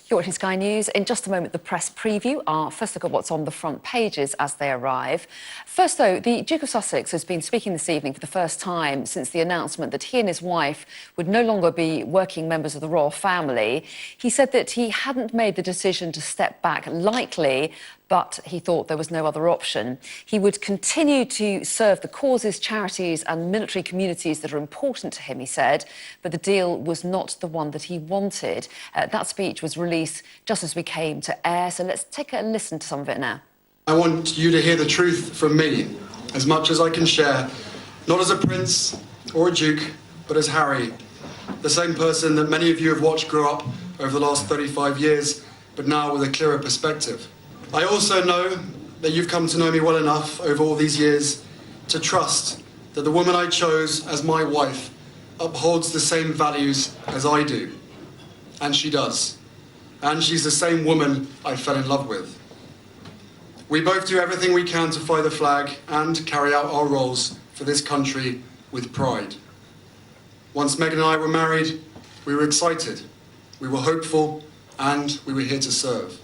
You're watching Sky News. In just a moment, the press preview. Our first look at what's on the front pages as they arrive. First, though, the Duke of Sussex has been speaking this evening for the first time since the announcement that he and his wife would no longer be working members of the royal family. He said that he hadn't made the decision to step back lightly, but he thought there was no other option. He would continue to serve the causes, charities and military communities that are important to him, he said, but the deal was not the one that he wanted. That speech was released just as we came to air, so let's take a listen to some of it now. I want you to hear the truth from me, as much as I can share, not as a prince or a duke, but as Harry, the same person that many of you have watched grow up over the last 35 years, but now with a clearer perspective. I also know that you've come to know me well enough over all these years to trust that the woman I chose as my wife upholds the same values as I do. And she does. And she's the same woman I fell in love with. We both do everything we can to fly the flag and carry out our roles for this country with pride. Once Meghan and I were married, we were excited, we were hopeful, and we were here to serve.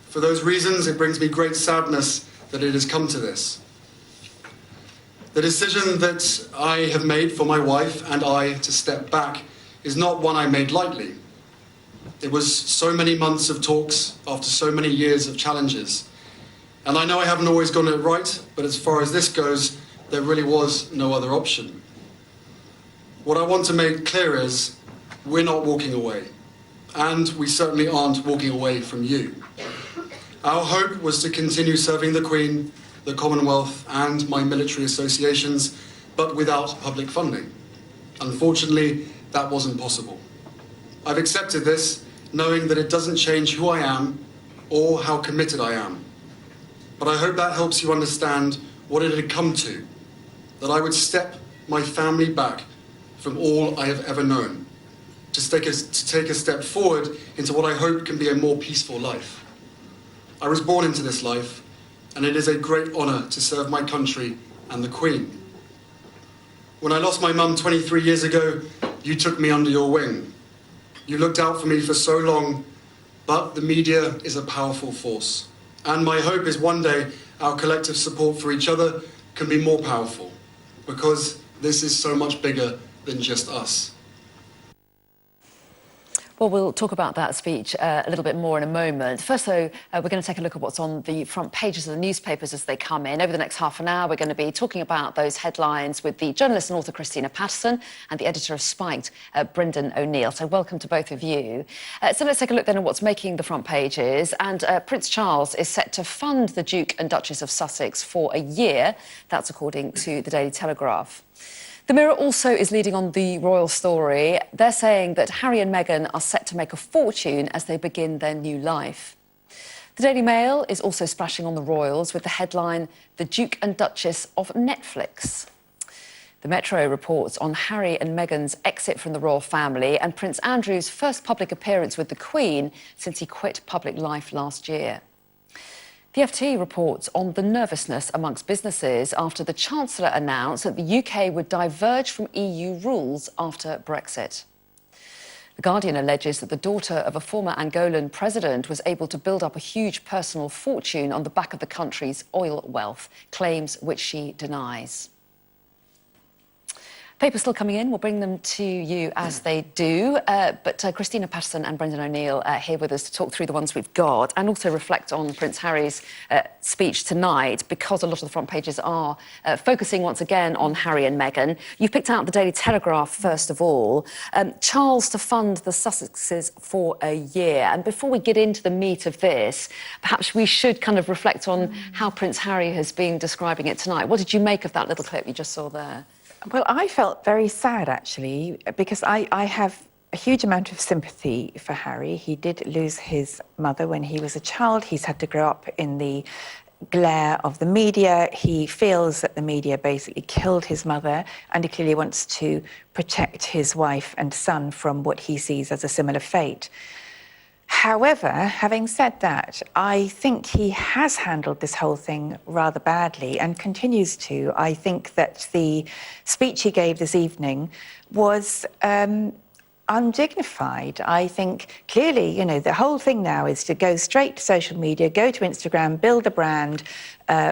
For those reasons, it brings me great sadness that it has come to this. The decision that I have made for my wife and I to step back is not one I made lightly. It was so many months of talks after so many years of challenges. And I know I haven't always gotten it right, but as far as this goes, there really was no other option. What I want to make clear is we're not walking away, and we certainly aren't walking away from you. Our hope was to continue serving the Queen, the Commonwealth and my military associations, but without public funding. Unfortunately, that wasn't possible. I've accepted this, knowing that it doesn't change who I am or how committed I am. But I hope that helps you understand what it had come to, that I would step my family back from all I have ever known, to take a step forward into what I hope can be a more peaceful life. I was born into this life, and it is a great honour to serve my country and the Queen. When I lost my mum 23 years ago, you took me under your wing. You looked out for me for so long, but the media is a powerful force. And my hope is one day our collective support for each other can be more powerful, because this is so much bigger than just us. Well, we'll talk about that speech a little bit more in a moment. First, though, we're going to take a look at what's on the front pages of the newspapers as they come in. Over the next half an hour, we're going to be talking about those headlines with the journalist and author Christina Patterson and the editor of Spiked, Brendan O'Neill. So welcome to both of you. So let's take a look then at what's making the front pages. And Prince Charles is set to fund the Duke and Duchess of Sussex for a year. That's according to the Daily Telegraph. The Mirror also is leading on the royal story. They're saying that Harry and Meghan are set to make a fortune as they begin their new life. The Daily Mail is also splashing on the royals with the headline, "The Duke and Duchess of Netflix." The Metro reports on Harry and Meghan's exit from the royal family and Prince Andrew's first public appearance with the Queen since he quit public life last year. The FT reports on the nervousness amongst businesses after the Chancellor announced that the UK would diverge from EU rules after Brexit. The Guardian alleges that the daughter of a former Angolan president was able to build up a huge personal fortune on the back of the country's oil wealth, claims which she denies. Papers still coming in. We'll bring them to you as they do. But Christina Patterson and Brendan O'Neill are here with us to talk through the ones we've got and also reflect on Prince Harry's speech tonight, because a lot of the front pages are focusing once again on Harry and Meghan. You've picked out the Daily Telegraph first of all. Charles to fund the Sussexes for a year. And before we get into the meat of this, perhaps we should kind of reflect on how Prince Harry has been describing it tonight. What did you make of that little clip you just saw there? Well, I felt very sad, actually, because I have a huge amount of sympathy for Harry. He did lose his mother when he was a child. He's had to grow up in the glare of the media. He feels that the media basically killed his mother, and he clearly wants to protect his wife and son from what he sees as a similar fate. However, having said that, I think he has handled this whole thing rather badly and continues to. I think that the speech he gave this evening was undignified. I think clearly, the whole thing now is to go straight to social media, go to Instagram, build a brand,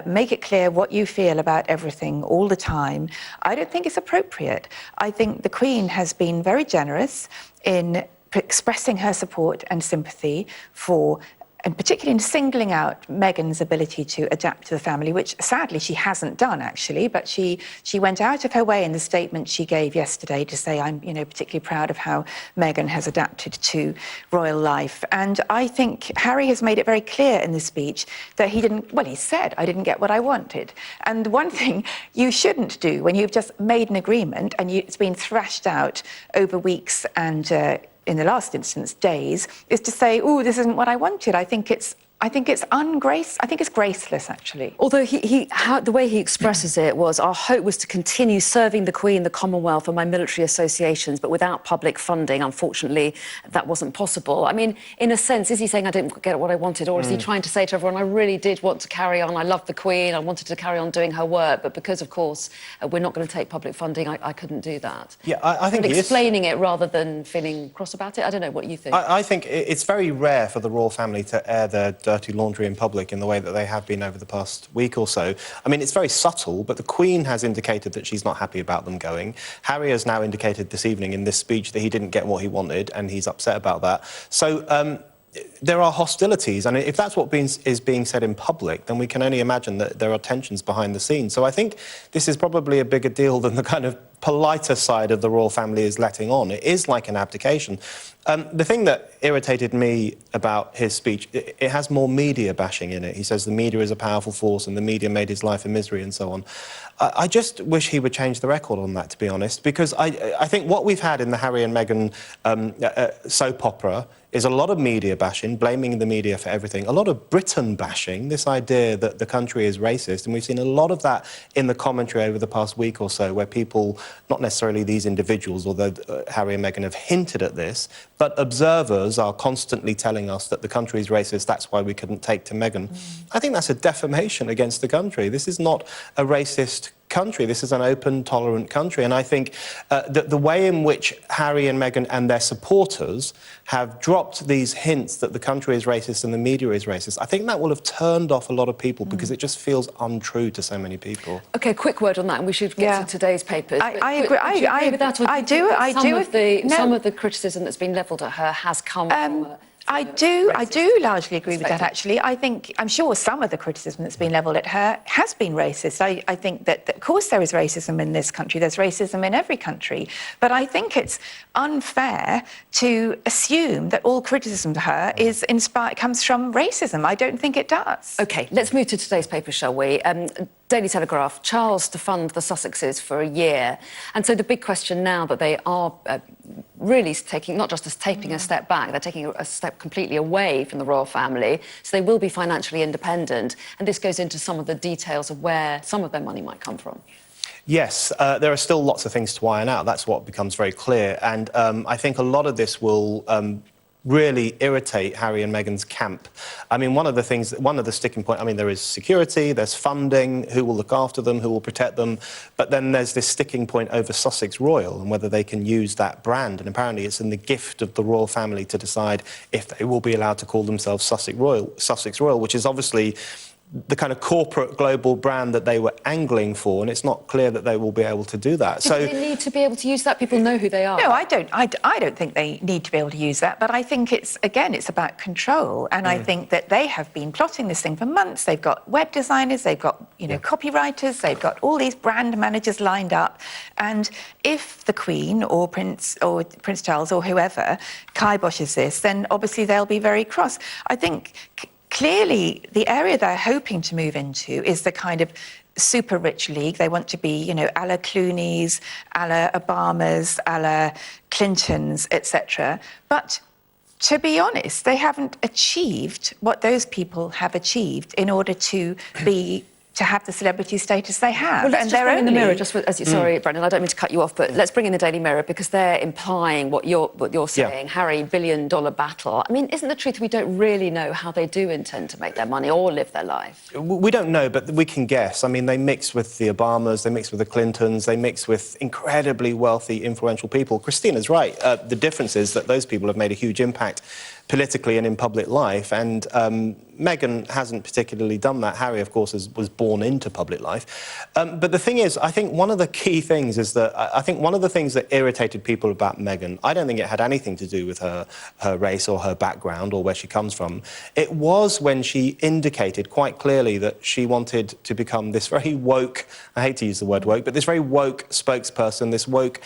make it clear what you feel about everything all the time. I don't think it's appropriate. I think the Queen has been very generous in expressing her support and sympathy for, and particularly in singling out Meghan's ability to adapt to the family, which sadly she hasn't done actually, but she went out of her way in the statement she gave yesterday to say, I'm particularly proud of how Meghan has adapted to royal life. And I think Harry has made it very clear in the speech that he said, I didn't get what I wanted. And one thing you shouldn't do when you've just made an agreement and it's been thrashed out over weeks and in the last instance, days, is to say, "Oh, this isn't what I wanted." I think it's graceless, actually. Although the way he expresses it was, our hope was to continue serving the Queen, the Commonwealth and my military associations, but without public funding. Unfortunately, that wasn't possible. I mean, in a sense, is he saying I didn't get what I wanted? Or is he trying to say to everyone, I really did want to carry on, I loved the Queen, I wanted to carry on doing her work, but because, of course, we're not going to take public funding, I couldn't do that. Yeah, I think he is explaining it rather than feeling cross about it. I don't know what you think. I think it's very rare for the royal family to air their dirty laundry in public in the way that they have been over the past week or so. I mean, it's very subtle, but the Queen has indicated that she's not happy about them going. Harry has now indicated this evening in this speech that he didn't get what he wanted, and he's upset about that. So there are hostilities, and if that's what is being said in public, then we can only imagine that there are tensions behind the scenes. So I think this is probably a bigger deal than the kind of politer side of the royal family is letting on. It is like an abdication. The thing that irritated me about his speech, it has more media bashing in it. He says the media is a powerful force and the media made his life a misery and so on. I just wish he would change the record on that, to be honest, because I think what we've had in the Harry and Meghan soap opera is a lot of media bashing, blaming the media for everything, a lot of Britain bashing, this idea that the country is racist, and we've seen a lot of that in the commentary over the past week or so, where people, not necessarily these individuals, although Harry and Meghan have hinted at this, but observers are constantly telling us that the country is racist, that's why we couldn't take to Meghan. I think that's a defamation against the country. This is not a racist country. This is an open, tolerant country. And I think that the way in which Harry and Meghan and their supporters have dropped these hints that the country is racist and the media is racist, I think that will have turned off a lot of people because it just feels untrue to so many people. OK, quick word on that, and we should get to today's papers. I agree. Do you agree with that? Or I do. Some of the criticism that's been levelled at her has come from... I do largely agree with that, actually. I'm sure some of the criticism that's been levelled at her has been racist. I think that, of course, there is racism in this country. There's racism in every country. But I think it's unfair to assume that all criticism to her comes from racism. I don't think it does. OK, let's move to today's paper, shall we? Daily Telegraph, Charles to fund the Sussexes for a year. And so the big question now that they are really taking, not just taking a step back, they're taking a step completely away from the royal family, so they will be financially independent. And this goes into some of the details of where some of their money might come from. Yes, there are still lots of things to iron out. That's what becomes very clear. And I think a lot of this will really irritate Harry and Meghan's camp. I mean, one of the sticking points, I mean, there is security, there's funding, who will look after them, who will protect them, but then there's this sticking point over Sussex Royal and whether they can use that brand. And apparently it's in the gift of the royal family to decide if they will be allowed to call themselves Sussex Royal, which is obviously the kind of corporate global brand that they were angling for, and it's not clear that they will be able to do that. Do they need to be able to use that? People know who they are. No, I don't. I don't think they need to be able to use that. But I think it's about control. And I think that they have been plotting this thing for months. They've got web designers, they've got copywriters, they've got all these brand managers lined up. And if the Queen or Prince Charles or whoever kiboshes this, then obviously they'll be very cross. I think clearly, the area they're hoping to move into is the kind of super rich league. They want to be, a la Clooney's, a la Obama's, a la Clinton's, etc. But to be honest, they haven't achieved what those people have achieved in order to be to have the celebrity status they have. Well, let's and just bring in the only- Mirror, just as you, sorry, Brendan, I don't mean to cut you off, but let's bring in the Daily Mirror, because they're implying what you're saying, Harry, billion-dollar battle. I mean, isn't the truth we don't really know how they do intend to make their money or live their life? We don't know, but we can guess. I mean, they mix with the Obamas, they mix with the Clintons, they mix with incredibly wealthy, influential people. Christina's right. The difference is that those people have made a huge impact politically and in public life, and Meghan hasn't particularly done that. Harry, of course, was born into public life. But the thing is, I think one of the key things is that I think one of the things that irritated people about Meghan, I don't think it had anything to do with her race or her background or where she comes from. It was when she indicated quite clearly that she wanted to become this very woke, I hate to use the word woke, but this very woke spokesperson, this woke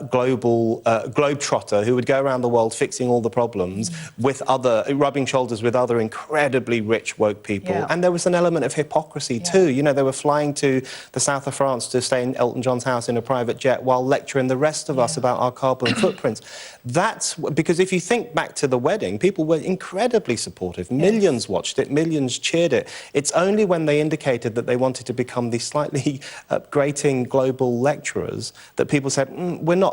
global globetrotter who would go around the world fixing all the problems with rubbing shoulders with other incredibly rich woke people. Yeah. And there was an element of hypocrisy too. You know, they were flying to the south of France to stay in Elton John's house in a private jet while lecturing the rest of us about our carbon footprints. That's because if you think back to the wedding, people were incredibly supportive. Millions watched it, millions cheered it. It's only when they indicated that they wanted to become these slightly grating global lecturers that people said,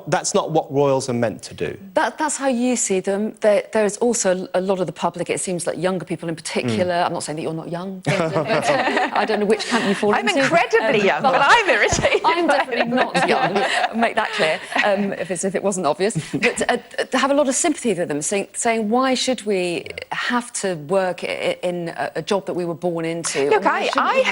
that's not what royals are meant to do. That's how you see them. There's also a lot of the public, it seems like younger people in particular. I'm not saying that you're not young, Brendan, but I don't know which camp you fall I'm into. incredibly young, but I'm irritated. I'm definitely not young. Make that clear, if it wasn't obvious. But to have a lot of sympathy with them, saying why should we have to work in a job that we were born into? Look, Why shouldn't we I the choice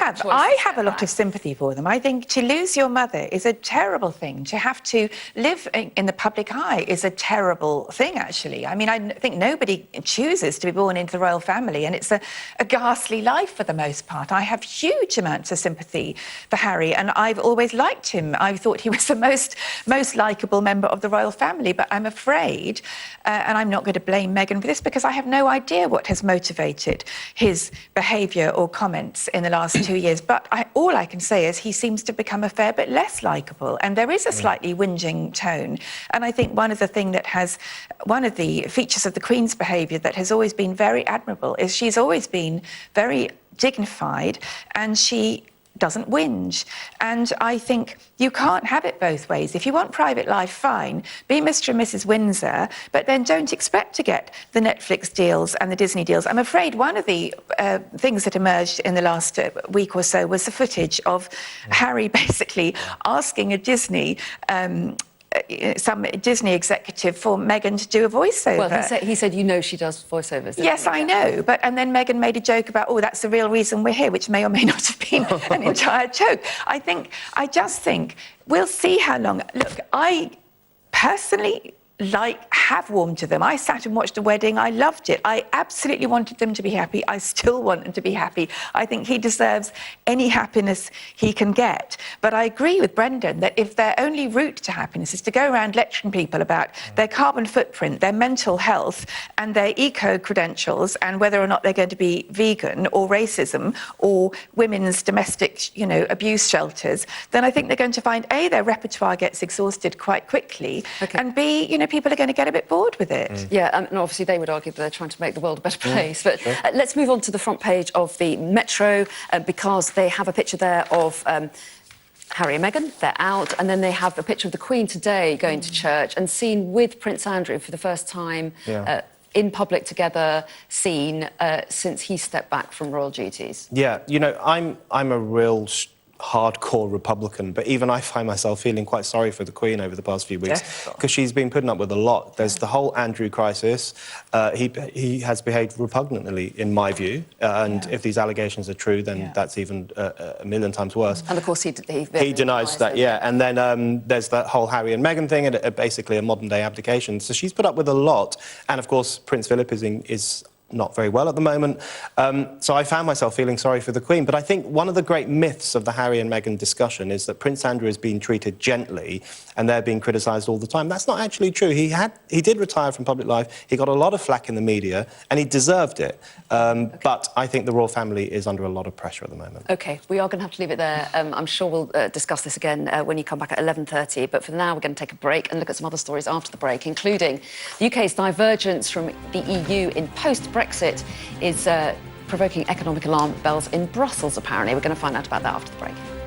have to a lot step of sympathy for them. I think to lose your mother is a terrible thing. To have to live in the public eye is a terrible thing, actually. I mean, I think nobody chooses to be born into the royal family, and it's a ghastly life for the most part. I have huge amounts of sympathy for Harry, and I've always liked him. I thought he was the most likeable member of the royal family, but I'm afraid, and I'm not going to blame Meghan for this, because I have no idea what has motivated his behaviour or comments in the last 2 years. But all I can say is he seems to become a fair bit less likeable, and there is a slightly whinging tone. And I think one of the features of the Queen's behaviour that has always been very admirable is she's always been very dignified, and she doesn't whinge. And I think you can't have it both ways. If you want private life, fine, be Mr. and Mrs. Windsor, but then don't expect to get the Netflix deals and the Disney deals. I'm afraid one of the things that emerged in the last week or so was the footage of Harry basically asking a Disney some Disney executive for Meghan to do a voiceover. Well, he said, you know, she does voiceovers. Yes, I know. And then Meghan made a joke about, that's the real reason we're here, which may or may not have been an entire joke. I just think we'll see how long. Look, I personally have warmed to them. I sat and watched a wedding. I loved it. I absolutely wanted them to be happy. I still want them to be happy. I think he deserves any happiness he can get. But I agree with Brendan that if their only route to happiness is to go around lecturing people about their carbon footprint, their mental health, and their eco-credentials, and whether or not they're going to be vegan or racism or women's domestic, abuse shelters, then I think they're going to find, A, their repertoire gets exhausted quite quickly, and B, people are going to get a bit bored with it. Yeah, and obviously they would argue that they're trying to make the world a better place. But let's move on to the front page of the Metro, because they have a picture there of Harry and Meghan. They're out, and then they have a picture of the Queen today going to church and seen with Prince Andrew for the first time in public together, seen since he stepped back from royal duties. Yeah, I'm a real hardcore Republican, but even I find myself feeling quite sorry for the Queen over the past few weeks, because she's been putting up with a lot. There's the whole Andrew crisis. He has behaved repugnantly, in my view, and if these allegations are true, then that's even a million times worse. And of course he denies that, And then there's that whole Harry and Meghan thing, and basically a modern-day abdication. So she's put up with a lot, and of course Prince Philip is not very well at the moment. So I found myself feeling sorry for the Queen. But I think one of the great myths of the Harry and Meghan discussion is that Prince Andrew is being treated gently and they're being criticised all the time. That's not actually true. He did retire from public life. He got a lot of flack in the media and he deserved it. But I think the royal family is under a lot of pressure at the moment. OK, we are going to have to leave it there. I'm sure we'll discuss this again when you come back at 11:30. But for now, we're going to take a break and look at some other stories after the break, including the UK's divergence from the EU in post-Brexit is provoking economic alarm bells in Brussels, apparently. We're going to find out about that after the break.